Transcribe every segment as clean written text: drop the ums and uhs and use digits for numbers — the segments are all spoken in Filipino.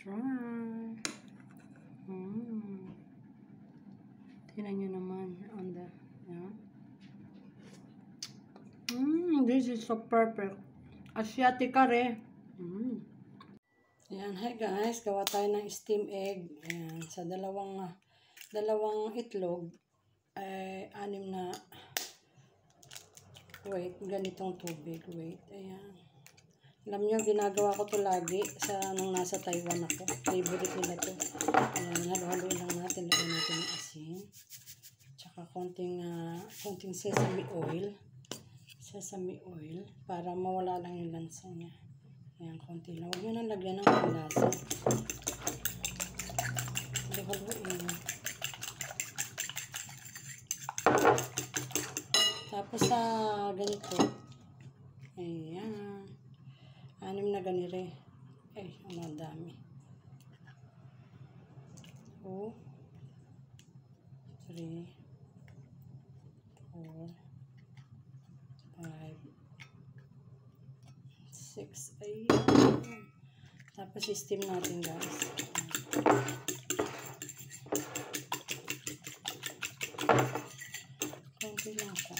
Try. Tingnan nyo naman on the, yeah. This is so perfect. Asiatic curry. Ayan, hi guys. Gawa tayo ng steam egg. Ayan, sa dalawang itlog, ay 6 na, wait, ganitong tubig. Wait, ayan. Alam nyo, ginagawa ko to lagi nung nasa Taiwan ako. Favorite nila to. Ayan, halo-haloin lang natin. Lagyan natin ng asin. Tsaka konting sesame oil. Sesame oil. Para mawala lang yung lansa niya. Ayan, konti lang. Huwag nyo nang lagyan ng lasa. Halo-haloin. Tapos ganito. Ayan. 6 na ganire. Ay, ang dami. 2, 3, 4, 5, 6. Ayan. Tapos steam natin guys. Konti lang siya.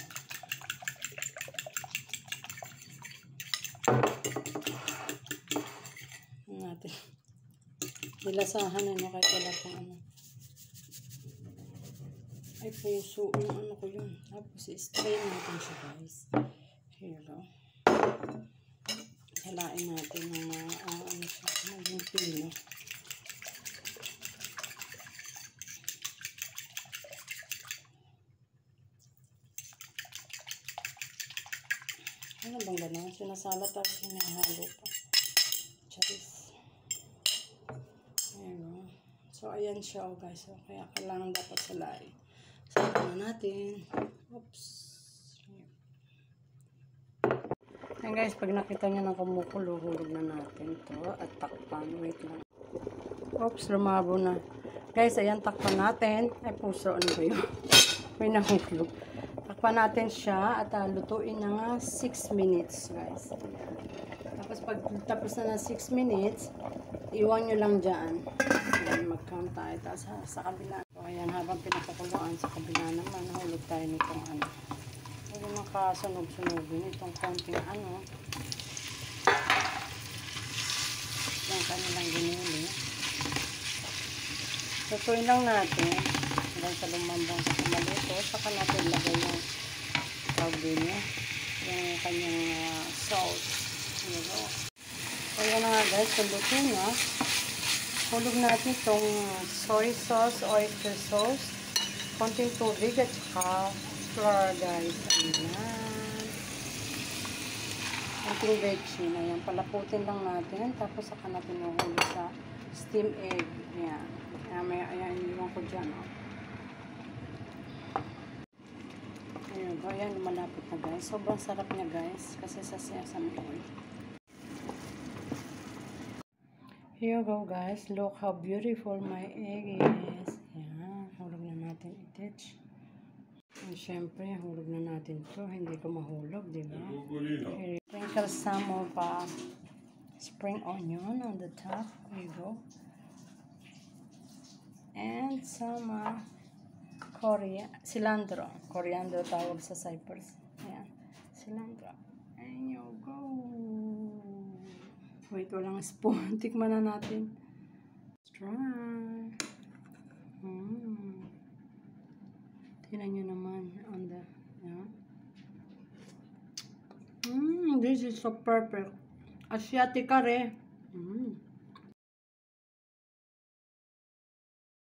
Natin. Nilasahan na kahit wala pang ano. Ay, puso. Yung ano ko yun. Tapos, strain natin siya, guys. Here you go. Halain natin ng ano siya. Maging pino. Ano bang gano'n? Sinasala tapos hinahalo pa. Charis. Ayan. So, ayan siya, guys. So, kaya kailangan dapat salay. Saan na natin. Oops. Ayan, guys. Pag nakita nyo ng kumukulo, hulog na natin to at takpan. Wait lang. Oops, lumabo na. Guys, ayan, takpan natin. Ay, puso. Ano ba yun? May nahulog. Takpan natin siya at lutuin na nga 6 minutes, guys. Ayan. Tapos, pag tapos na ng 6 minutes, iwan nyo lang dyan. Ayan, mag-count tayo. Tapos sa kabila. So, ayan, habang pinapakuluan sa kabila naman, nahulog tayo nitong ano. Huwag nakasunog-sunogin itong konting ano. Yung kanilang ginili. Lutuin lang natin. Hanggang sa lumambang sa kumaluto. Saka natin lagay yung tawagin niya. Yung kanyang salt. Ayan o. So, yan na nga guys. Luto na. Hulog natin itong soy sauce, oyster sauce. Konting tubig at saka flour guys. Ayan. Konting veggie. Ayan. Palaputin lang natin. Tapos saka natin mahulog sa steam egg. Ayan. Ayan. Iniwan ko dyan. Oh. Ayan. Ayan. Malapit na guys. Sobrang sarap niya guys. Kasi sa sesame oil. Here you go guys. Look how beautiful my egg is. Ayan. Hulog na natin itich. And syempre, hulog na natin to. Hindi ko mahulog, di ba? Sprinkle some of spring onion on the top. There you go. And some cilantro. Coriander tawag sa Cyprus. Ayan. Cilantro. And you go. Wait, walang spoon. Tikman na natin. Try. Tingnan nyo naman on the, yeah. This is so perfect. Asiatic curry.